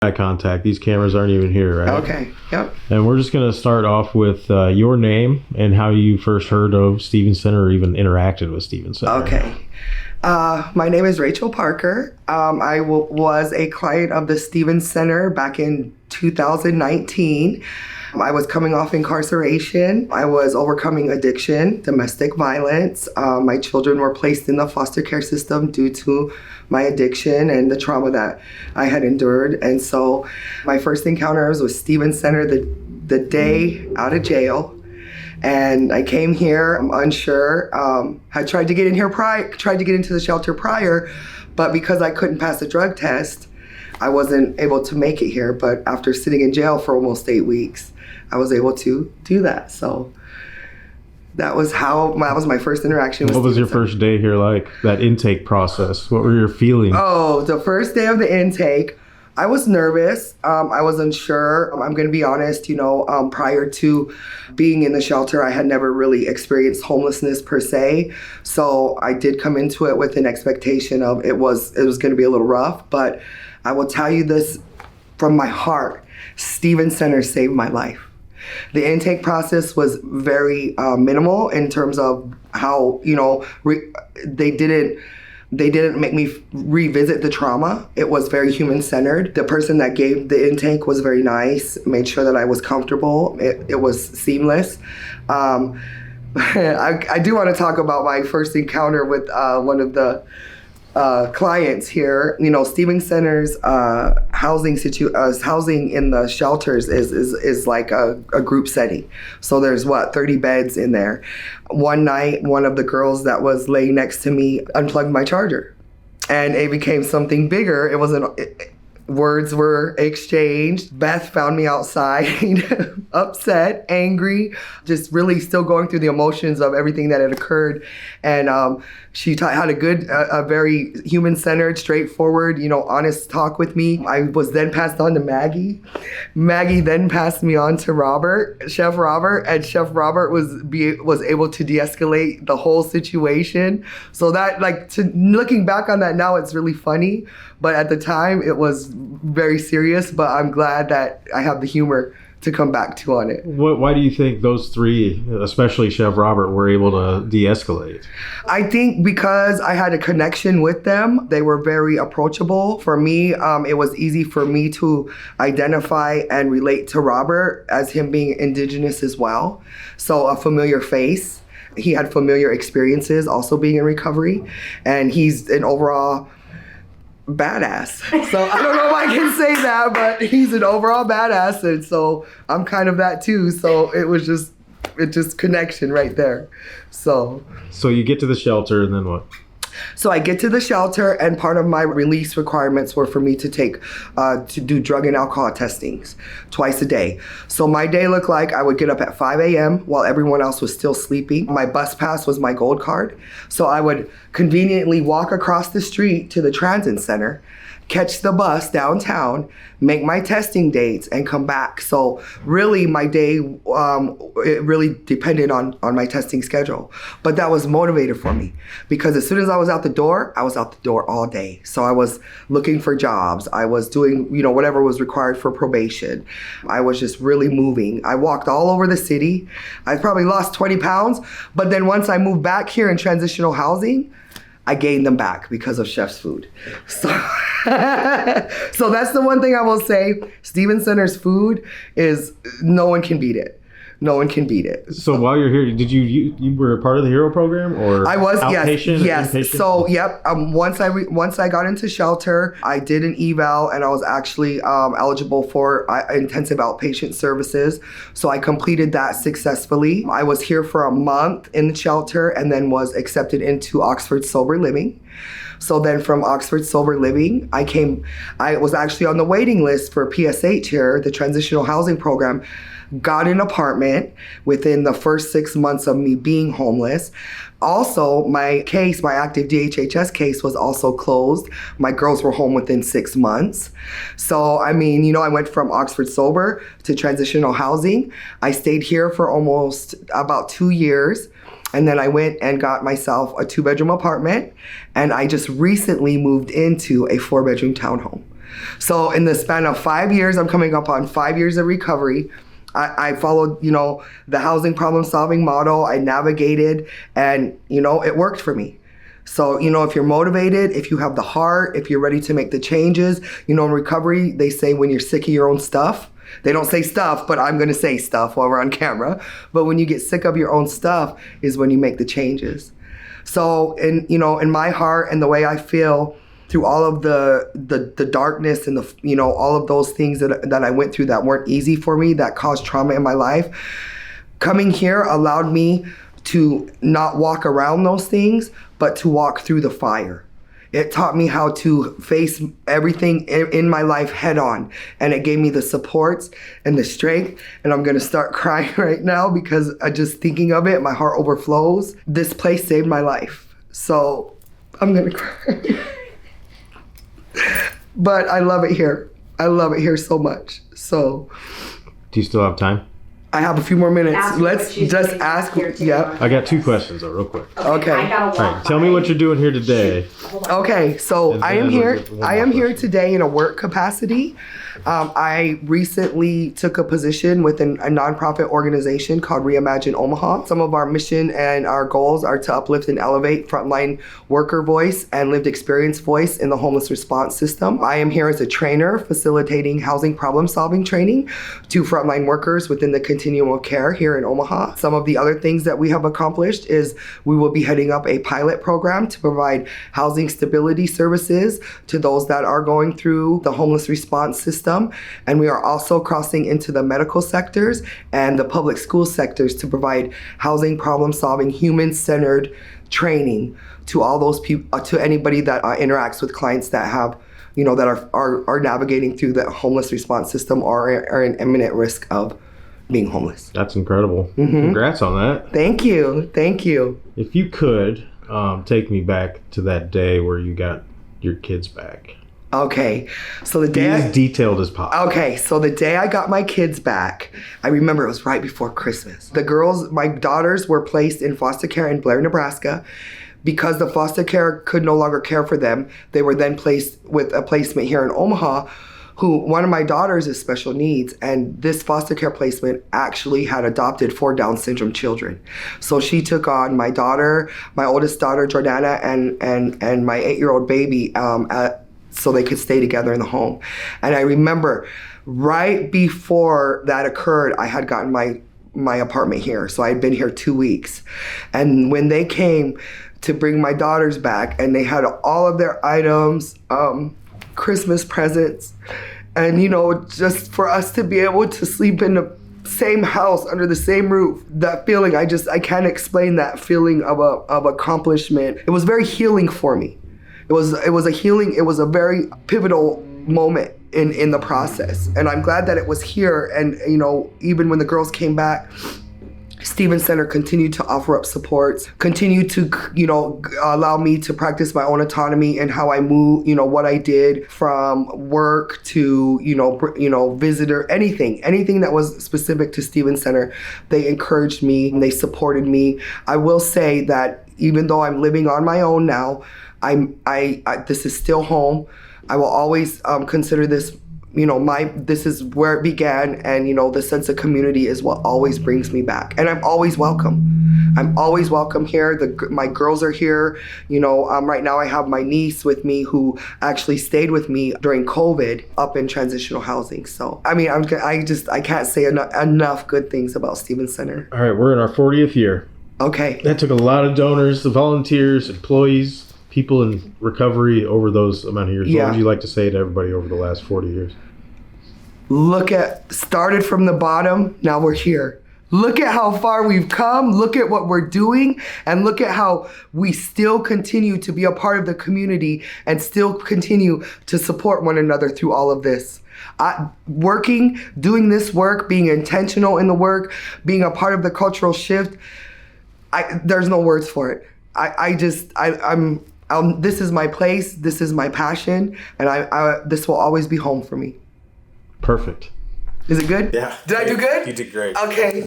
eye contact. These cameras aren't even here, right? Okay, yep. And we're just going to start off with your name and how you first heard of Stevens Center or even interacted with Stevens Center. Okay. My name is Rachel Parker. I was a client of the Stevens Center back in 2019. I was coming off incarceration. I was overcoming addiction, domestic violence. My children were placed in the foster care system due to my addiction and the trauma that I had endured. And so my first encounters with Stevens Center the day out of jail. And I came here, I'm unsure. I tried to get in here tried to get into the shelter prior, but because I couldn't pass the drug test, I wasn't able to make it here. But after sitting in jail for almost 8 weeks, I was able to do that. So that was my first interaction with What was your Stevens first day here like, that intake process? What were your feelings? Oh, the first day of the intake, I was nervous. I was unsure. I'm going to be honest, prior to being in the shelter, I had never really experienced homelessness per se. So I did come into it with an expectation of it was going to be a little rough. But I will tell you this from my heart, Stevens Center saved my life. The intake process was very minimal in terms of how, they didn't make me revisit the trauma. It was very human-centered. The person that gave the intake was very nice, made sure that I was comfortable. It was seamless. I do want to talk about my first encounter with one of the clients here. Stevens Center's housing in the shelters is like a group setting. So there's 30 beds in there. One night, one of the girls that was laying next to me unplugged my charger, and it became something bigger. It wasn't. Words were exchanged. Beth found me outside, upset, angry, just really still going through the emotions of everything that had occurred. And she had a very human-centered, straightforward, honest talk with me. I was then passed on to Maggie. Maggie then passed me on to Chef Robert, and Chef Robert was able to de-escalate the whole situation. So that, looking back on that now, it's really funny. But at the time, it was very serious, but I'm glad that I have the humor to come back to on it. Why do you think those three, especially Chef Robert, were able to de-escalate? I think because I had a connection with them. They were very approachable. For me, it was easy for me to identify and relate to Robert as him being Indigenous as well. So a familiar face. He had familiar experiences also being in recovery. And he's an overall badass. So I don't know if I can say that, but he's an overall badass, and so I'm kind of that too. So it just connection right there. So you get to the shelter, and then what? So I get to the shelter, and part of my release requirements were for me to to do drug and alcohol testings twice a day. So my day looked like I would get up at 5 a.m. while everyone else was still sleeping. My bus pass was my gold card. So I would conveniently walk across the street to the transit center, catch the bus downtown, make my testing dates, and come back. So really my day, it really depended on my testing schedule. But that was motivated for me because as soon as I was out the door all day. So I was looking for jobs. I was doing, whatever was required for probation. I was just really moving. I walked all over the city. I probably lost 20 pounds. But then once I moved back here in transitional housing, I gained them back because of Chef's food. So, so that's the one thing I will say. Stevens Center's food is, no one can beat it. No one can beat it. So while you're here, did you were a part of the HERO program, or I was, outpatient? Yes. Inpatient? So yep. Once I got into shelter, I did an eval, and I was actually eligible for intensive outpatient services. So I completed that successfully. I was here for a month in the shelter, and then was accepted into Oxford Sober Living. So then from Oxford Sober Living, I was actually on the waiting list for PSH here, the Transitional Housing Program. Got an apartment within the first 6 months of me being homeless. Also, my active DHHS case was also closed. My girls were home within 6 months. So, I went from Oxford Sober to transitional housing. I stayed here for almost about 2 years. And then I went and got myself a 2-bedroom apartment. And I just recently moved into a 4-bedroom townhome. So in the span of 5 years, I'm coming up on 5 years of recovery. I followed, the housing problem solving model. I navigated, and, it worked for me. So, if you're motivated, if you have the heart, if you're ready to make the changes, in recovery, they say when you're sick of your own stuff, they don't say stuff, but I'm going to say stuff while we're on camera. But when you get sick of your own stuff is when you make the changes. So, in my heart and the way I feel, through all of the darkness and all of those things that I went through that weren't easy for me, that caused trauma in my life, coming here allowed me to not walk around those things, but to walk through the fire. It taught me how to face everything in my life head on. And it gave me the supports and the strength. And I'm gonna start crying right now because just thinking of it, my heart overflows. This place saved my life. So I'm gonna cry. But I love it here. I love it here so much. So, do you still have time? I have a few more minutes. Let's just ask. Yeah. I got 2 questions though, real quick. Okay. All right. Tell me what you're doing here today. Okay. So I am here. I am here today in a work capacity. I recently took a position within a nonprofit organization called Reimagine Omaha. Some of our mission and our goals are to uplift and elevate frontline worker voice and lived experience voice in the homeless response system. I am here as a trainer facilitating housing problem solving training to frontline workers within the continuum of care here in Omaha. Some of the other things that we have accomplished is we will be heading up a pilot program to provide housing stability services to those that are going through the homeless response system. And we are also crossing into the medical sectors and the public school sectors to provide housing problem solving, human-centered training to all those people, to anybody that interacts with clients that have, that are navigating through the homeless response system or are in imminent risk of being homeless. That's incredible. Mm-hmm. Congrats on that. Thank you. Thank you. If you could take me back to that day where you got your kids back. Okay, so the day as detailed as possible. Okay, so the day I got my kids back, I remember it was right before Christmas. The girls, my daughters, were placed in foster care in Blair, Nebraska. Because the foster care could no longer care for them, they were then placed with a placement here in Omaha. One of my daughters is special needs, and this foster care placement actually had adopted 4 Down syndrome children. So she took on my daughter, my oldest daughter Jordana, and my 8-year-old baby so they could stay together in the home. And I remember right before that occurred, I had gotten my apartment here. So I had been here 2 weeks. And when they came to bring my daughters back, and they had all of their items, Christmas presents, and just for us to be able to sleep in the same house under the same roof, that feeling, I can't explain that feeling of accomplishment. It was very healing for me. It was a healing. It was a very pivotal moment in the process, and I'm glad that it was here. And even when the girls came back, Stevens Center continued to offer up supports, continued to allow me to practice my own autonomy and how I move, what I did from work to visitor, anything that was specific to Stevens Center. They encouraged me and they supported me. I will say that even though I'm living on my own now, this is still home. I will always consider this, this is where it began, and the sense of community is what always brings me back. And I'm always welcome. I'm always welcome here. My girls are here. Right now I have my niece with me who actually stayed with me during COVID up in transitional housing. So I can't say enough good things about Stevens Center. All right, we're in our 40th year. Okay. That took a lot of donors, the volunteers, employees, people in recovery over those amount of years. Yeah. What would you like to say to everybody over the last 40 years? Started from the bottom, now we're here. Look at how far we've come, look at what we're doing, and look at how we still continue to be a part of the community and still continue to support one another through all of this. Doing this work, being intentional in the work, being a part of the cultural shift, there's no words for it. This is my place, this is my passion, and this will always be home for me. Perfect. Is it good? Yeah. Did I do good? You did great. Okay.